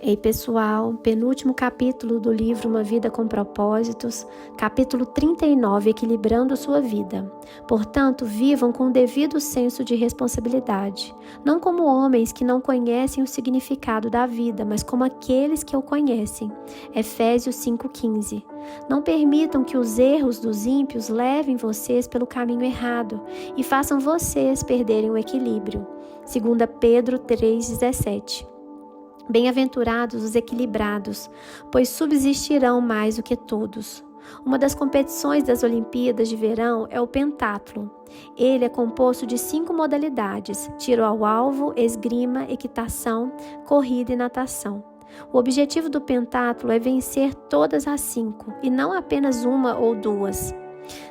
Ei pessoal, penúltimo capítulo do livro Uma Vida com Propósitos, capítulo 39, Equilibrando sua vida. Portanto, vivam com o devido senso de responsabilidade, não como homens que não conhecem o significado da vida, mas como aqueles que o conhecem. Efésios 5,15. Não permitam que os erros dos ímpios levem vocês pelo caminho errado e façam vocês perderem o equilíbrio. 2 Pedro 3,17. Bem-aventurados os equilibrados, pois subsistirão mais do que todos. Uma das competições das Olimpíadas de Verão é o pentatlo. Ele é composto de 5 modalidades: tiro ao alvo, esgrima, equitação, corrida e natação. O objetivo do pentatlo é vencer todas as 5, e não apenas uma ou duas.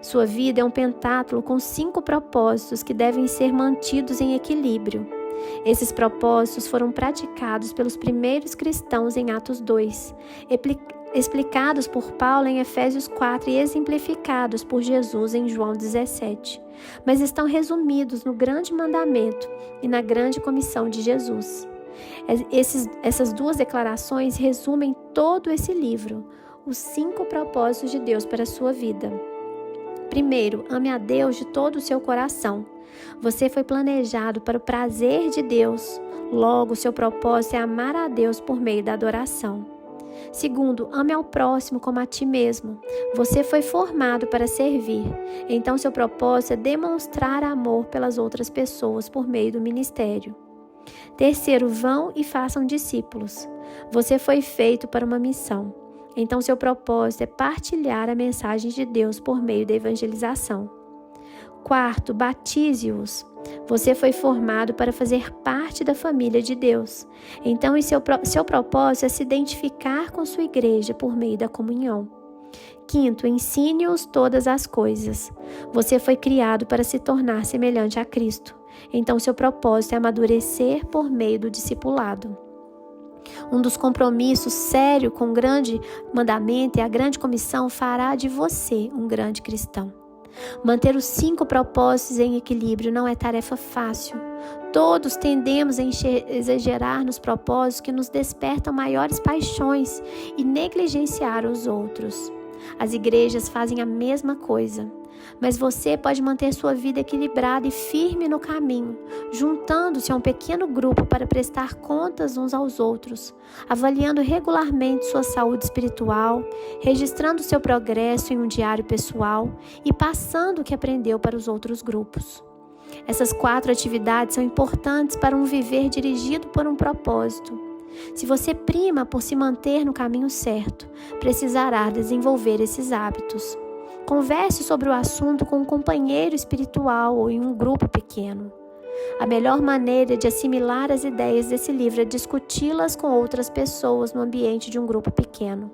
Sua vida é um pentatlo com 5 propósitos que devem ser mantidos em equilíbrio. Esses propósitos foram praticados pelos primeiros cristãos em Atos 2, explicados por Paulo em Efésios 4 e exemplificados por Jesus em João 17, mas estão resumidos no grande mandamento e na grande comissão de Jesus. Essas 2 declarações resumem todo esse livro, os 5 propósitos de Deus para a sua vida. Primeiro, ame a Deus de todo o seu coração. Você foi planejado para o prazer de Deus, logo seu propósito é amar a Deus por meio da adoração. Segundo, ame ao próximo como a ti mesmo. Você foi formado para servir, então seu propósito é demonstrar amor pelas outras pessoas por meio do ministério. Terceiro, vão e façam discípulos. Você foi feito para uma missão, então seu propósito é partilhar a mensagem de Deus por meio da evangelização. Quarto, batize-os. Você foi formado para fazer parte da família de Deus. Então, seu propósito é se identificar com sua igreja por meio da comunhão. Quinto, ensine-os todas as coisas. Você foi criado para se tornar semelhante a Cristo. Então, seu propósito é amadurecer por meio do discipulado. Um dos compromissos sérios com o grande mandamento e a grande comissão fará de você um grande cristão. Manter os 5 propósitos em equilíbrio não é tarefa fácil. Todos tendemos a exagerar nos propósitos que nos despertam maiores paixões e negligenciar os outros. As igrejas fazem a mesma coisa, mas você pode manter sua vida equilibrada e firme no caminho, juntando-se a um pequeno grupo para prestar contas uns aos outros, avaliando regularmente sua saúde espiritual, registrando seu progresso em um diário pessoal e passando o que aprendeu para os outros grupos. Essas 4 atividades são importantes para um viver dirigido por um propósito. Se você prima por se manter no caminho certo, precisará desenvolver esses hábitos. Converse sobre o assunto com um companheiro espiritual ou em um grupo pequeno. A melhor maneira de assimilar as ideias desse livro é discuti-las com outras pessoas no ambiente de um grupo pequeno.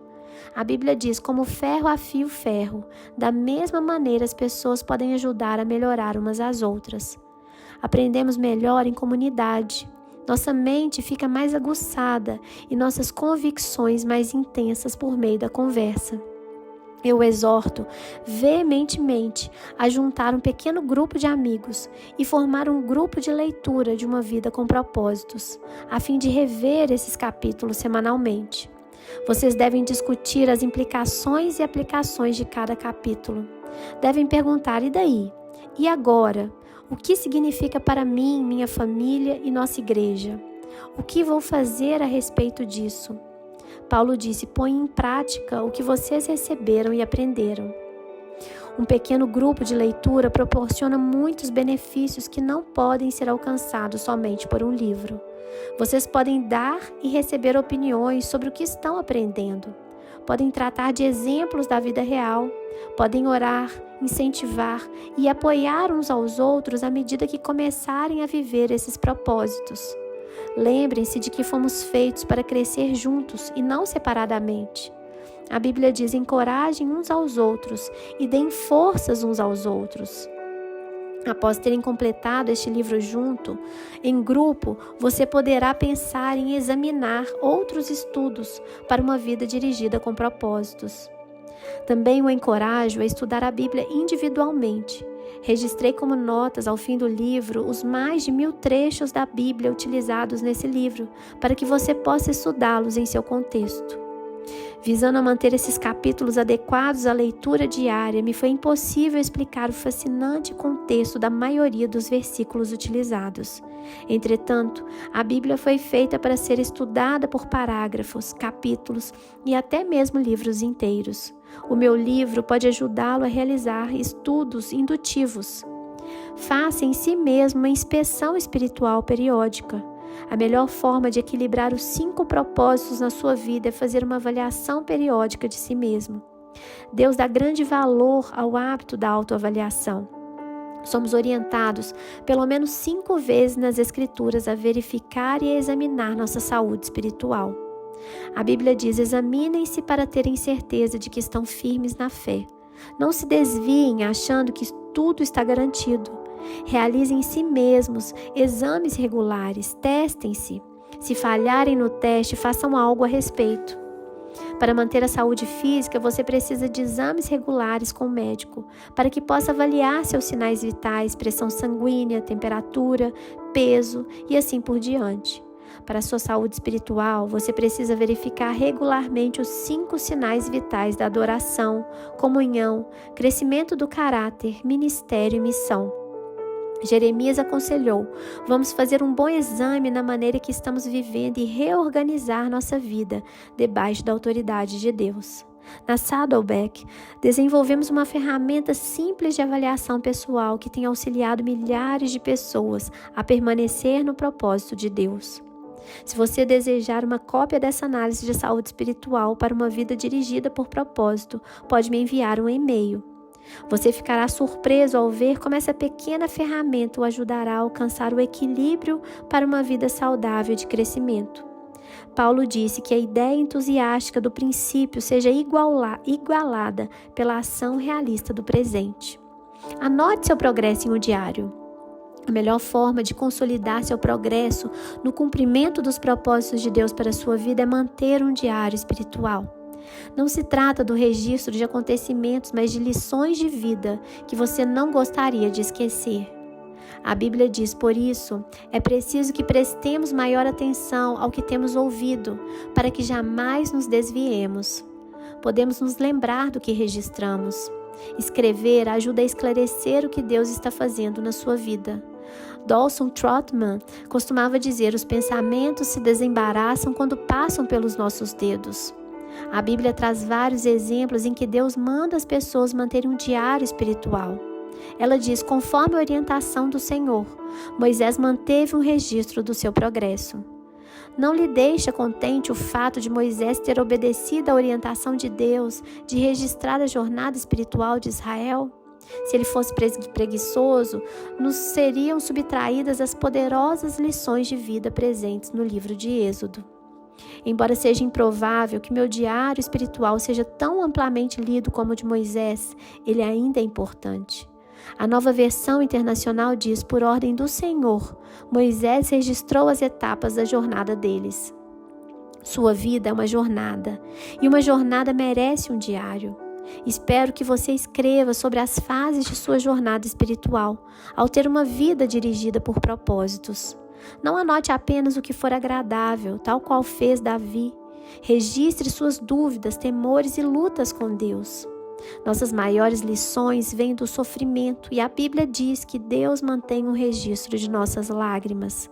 A Bíblia diz: como ferro afia o ferro, da mesma maneira as pessoas podem ajudar a melhorar umas às outras. Aprendemos melhor em comunidade. Nossa mente fica mais aguçada e nossas convicções mais intensas por meio da conversa. Eu o exorto veementemente a juntar um pequeno grupo de amigos e formar um grupo de leitura de uma vida com propósitos, a fim de rever esses capítulos semanalmente. Vocês devem discutir as implicações e aplicações de cada capítulo. Devem perguntar: e daí? E agora? O que significa para mim, minha família e nossa igreja? O que vou fazer a respeito disso? Paulo disse: põe em prática o que vocês receberam e aprenderam. Um pequeno grupo de leitura proporciona muitos benefícios que não podem ser alcançados somente por um livro. Vocês podem dar e receber opiniões sobre o que estão aprendendo. Podem tratar de exemplos da vida real. Podem orar, incentivar e apoiar uns aos outros à medida que começarem a viver esses propósitos. Lembrem-se de que fomos feitos para crescer juntos e não separadamente. A Bíblia diz: encorajem uns aos outros e deem forças uns aos outros. Após terem completado este livro em grupo, você poderá pensar em examinar outros estudos para uma vida dirigida com propósitos. Também o encorajo a estudar a Bíblia individualmente. Registrei como notas ao fim do livro os mais de 1000 trechos da Bíblia utilizados nesse livro, para que você possa estudá-los em seu contexto. Visando a manter esses capítulos adequados à leitura diária, me foi impossível explicar o fascinante contexto da maioria dos versículos utilizados. Entretanto, a Bíblia foi feita para ser estudada por parágrafos, capítulos e até mesmo livros inteiros. O meu livro pode ajudá-lo a realizar estudos indutivos. Faça em si mesmo uma inspeção espiritual periódica. A melhor forma de equilibrar os 5 propósitos na sua vida é fazer uma avaliação periódica de si mesmo. Deus dá grande valor ao hábito da autoavaliação. Somos orientados pelo menos 5 vezes nas Escrituras a verificar e a examinar nossa saúde espiritual. A Bíblia diz: examinem-se para terem certeza de que estão firmes na fé. Não se desviem achando que tudo está garantido. Realizem em si mesmos exames regulares, testem-se. Se falharem no teste, façam algo a respeito. Para manter a saúde física, você precisa de exames regulares com o médico, para que possa avaliar seus sinais vitais, pressão sanguínea, temperatura, peso e assim por diante. Para a sua saúde espiritual, você precisa verificar regularmente os 5 sinais vitais da adoração, comunhão, crescimento do caráter, ministério e missão. Jeremias aconselhou: vamos fazer um bom exame na maneira que estamos vivendo e reorganizar nossa vida debaixo da autoridade de Deus. Na Saddleback, desenvolvemos uma ferramenta simples de avaliação pessoal que tem auxiliado milhares de pessoas a permanecer no propósito de Deus. Se você desejar uma cópia dessa análise de saúde espiritual para uma vida dirigida por propósito, pode me enviar um e-mail. Você ficará surpreso ao ver como essa pequena ferramenta o ajudará a alcançar o equilíbrio para uma vida saudável de crescimento. Paulo disse que a ideia entusiástica do princípio seja igualada pela ação realista do presente. Anote seu progresso em um diário. A melhor forma de consolidar seu progresso no cumprimento dos propósitos de Deus para a sua vida é manter um diário espiritual. Não se trata do registro de acontecimentos, mas de lições de vida que você não gostaria de esquecer. A Bíblia diz: por isso, é preciso que prestemos maior atenção ao que temos ouvido, para que jamais nos desviemos. Podemos nos lembrar do que registramos. Escrever ajuda a esclarecer o que Deus está fazendo na sua vida. Dawson Trotman costumava dizer: os pensamentos se desembaraçam quando passam pelos nossos dedos. A Bíblia traz vários exemplos em que Deus manda as pessoas manterem um diário espiritual. Ela diz: conforme a orientação do Senhor, Moisés manteve um registro do seu progresso. Não lhe deixa contente o fato de Moisés ter obedecido à orientação de Deus de registrar a jornada espiritual de Israel? Se ele fosse preguiçoso, nos seriam subtraídas as poderosas lições de vida presentes no livro de Êxodo. Embora seja improvável que meu diário espiritual seja tão amplamente lido como o de Moisés, ele ainda é importante. A Nova Versão Internacional diz: por ordem do Senhor, Moisés registrou as etapas da jornada deles. Sua vida é uma jornada, e uma jornada merece um diário. Espero que você escreva sobre as fases de sua jornada espiritual, ao ter uma vida dirigida por propósitos. Não anote apenas o que for agradável, tal qual fez Davi. Registre suas dúvidas, temores e lutas com Deus. Nossas maiores lições vêm do sofrimento, e a Bíblia diz que Deus mantém um registro de nossas lágrimas.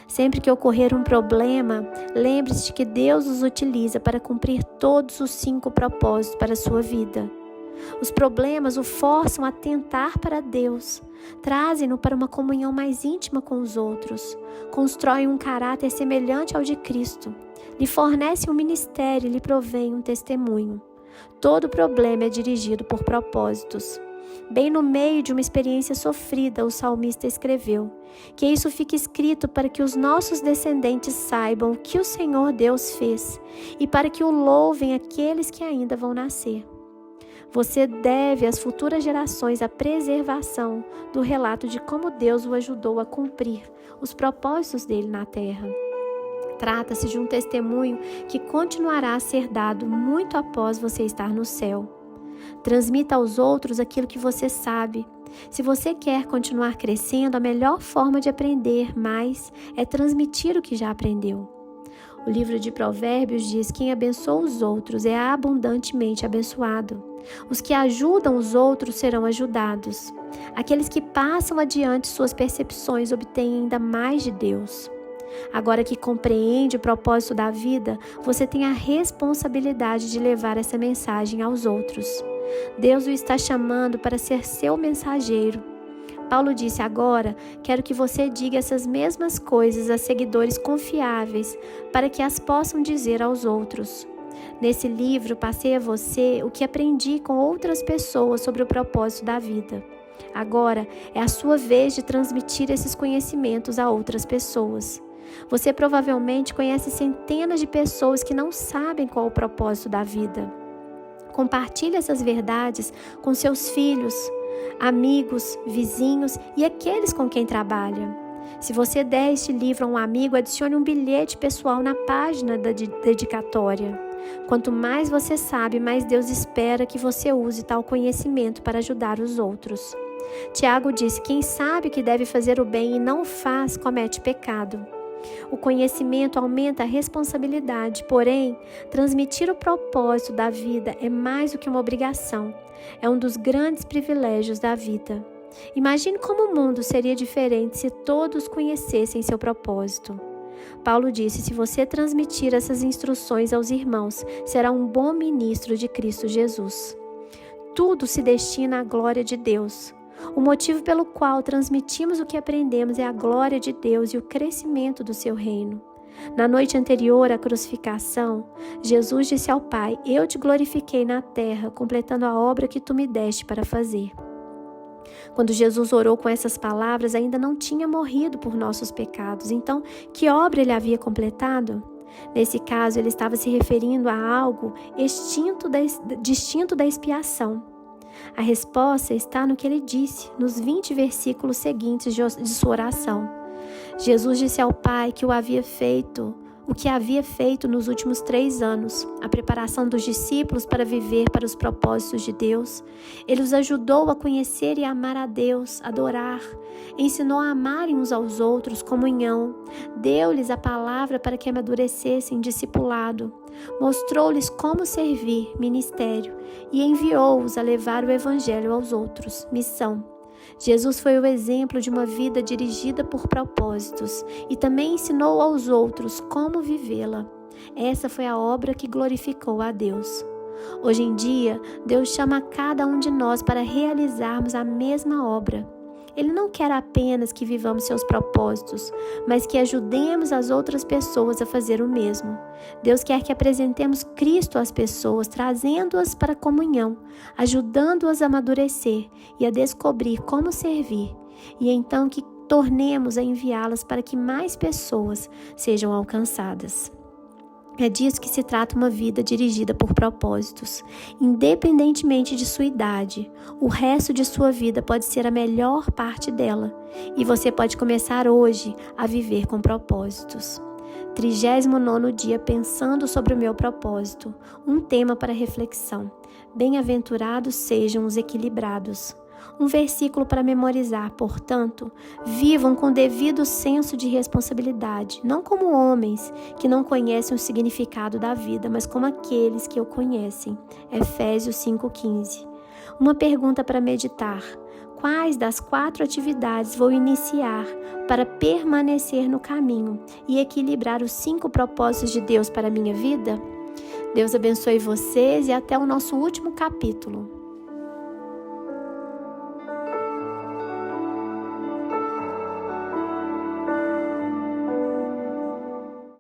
Sempre que ocorrer um problema, lembre-se de que Deus os utiliza para cumprir todos os 5 propósitos para a sua vida. Os problemas o forçam a tentar para Deus, trazem-no para uma comunhão mais íntima com os outros, constroem um caráter semelhante ao de Cristo, lhe fornecem um ministério e lhe provêm um testemunho. Todo problema é dirigido por propósitos. Bem no meio de uma experiência sofrida, o salmista escreveu: que isso fique escrito para que os nossos descendentes saibam o que o Senhor Deus fez e para que o louvem aqueles que ainda vão nascer. Você deve às futuras gerações a preservação do relato de como Deus o ajudou a cumprir os propósitos dele na terra. Trata-se de um testemunho que continuará a ser dado muito após você estar no céu. Transmita aos outros aquilo que você sabe. Se você quer continuar crescendo, a melhor forma de aprender mais é transmitir o que já aprendeu. O livro de Provérbios diz: quem abençoa os outros é abundantemente abençoado. Os que ajudam os outros serão ajudados. Aqueles que passam adiante suas percepções obtêm ainda mais de Deus. Agora que compreende o propósito da vida, você tem a responsabilidade de levar essa mensagem aos outros. Deus o está chamando para ser seu mensageiro. Paulo disse: agora quero que você diga essas mesmas coisas a seguidores confiáveis, para que as possam dizer aos outros. Nesse livro, passei a você o que aprendi com outras pessoas sobre o propósito da vida. Agora é a sua vez de transmitir esses conhecimentos a outras pessoas. Você provavelmente conhece centenas de pessoas que não sabem qual é o propósito da vida. Compartilhe essas verdades com seus filhos, amigos, vizinhos e aqueles com quem trabalha. Se você der este livro a um amigo, adicione um bilhete pessoal na página da dedicatória. Quanto mais você sabe, mais Deus espera que você use tal conhecimento para ajudar os outros. Tiago disse: quem sabe que deve fazer o bem e não o faz, comete pecado. O conhecimento aumenta a responsabilidade, porém, transmitir o propósito da vida é mais do que uma obrigação. É um dos grandes privilégios da vida. Imagine como o mundo seria diferente se todos conhecessem seu propósito. Paulo disse: se você transmitir essas instruções aos irmãos, será um bom ministro de Cristo Jesus. Tudo se destina à glória de Deus. O motivo pelo qual transmitimos o que aprendemos é a glória de Deus e o crescimento do seu reino. Na noite anterior à crucificação, Jesus disse ao Pai: eu te glorifiquei na terra, completando a obra que tu me deste para fazer. Quando Jesus orou com essas palavras, ainda não tinha morrido por nossos pecados. Então, que obra ele havia completado? Nesse caso, ele estava se referindo a algo distinto da expiação. A resposta está no que ele disse, nos 20 versículos seguintes de sua oração. Jesus disse ao Pai que o que havia feito nos últimos 3 anos, a preparação dos discípulos para viver para os propósitos de Deus. Ele os ajudou a conhecer e amar a Deus, adorar, ensinou a amarem uns aos outros, comunhão, deu-lhes a palavra para que amadurecessem, discipulado, mostrou-lhes como servir, ministério, e enviou-os a levar o evangelho aos outros, missão. Jesus foi o exemplo de uma vida dirigida por propósitos e também ensinou aos outros como vivê-la. Essa foi a obra que glorificou a Deus. Hoje em dia, Deus chama cada um de nós para realizarmos a mesma obra. Ele não quer apenas que vivamos seus propósitos, mas que ajudemos as outras pessoas a fazer o mesmo. Deus quer que apresentemos Cristo às pessoas, trazendo-as para a comunhão, ajudando-as a amadurecer e a descobrir como servir, e então que tornemos a enviá-las para que mais pessoas sejam alcançadas. É disso que se trata uma vida dirigida por propósitos. Independentemente de sua idade, o resto de sua vida pode ser a melhor parte dela. E você pode começar hoje a viver com propósitos. 39º dia pensando sobre o meu propósito. Um tema para reflexão. Bem-aventurados sejam os equilibrados. Um versículo para memorizar, portanto, vivam com devido senso de responsabilidade, não como homens que não conhecem o significado da vida, mas como aqueles que o conhecem. Efésios 5:15. Uma pergunta para meditar: quais das 4 atividades vou iniciar para permanecer no caminho e equilibrar os 5 propósitos de Deus para a minha vida? Deus abençoe vocês e até o nosso último capítulo.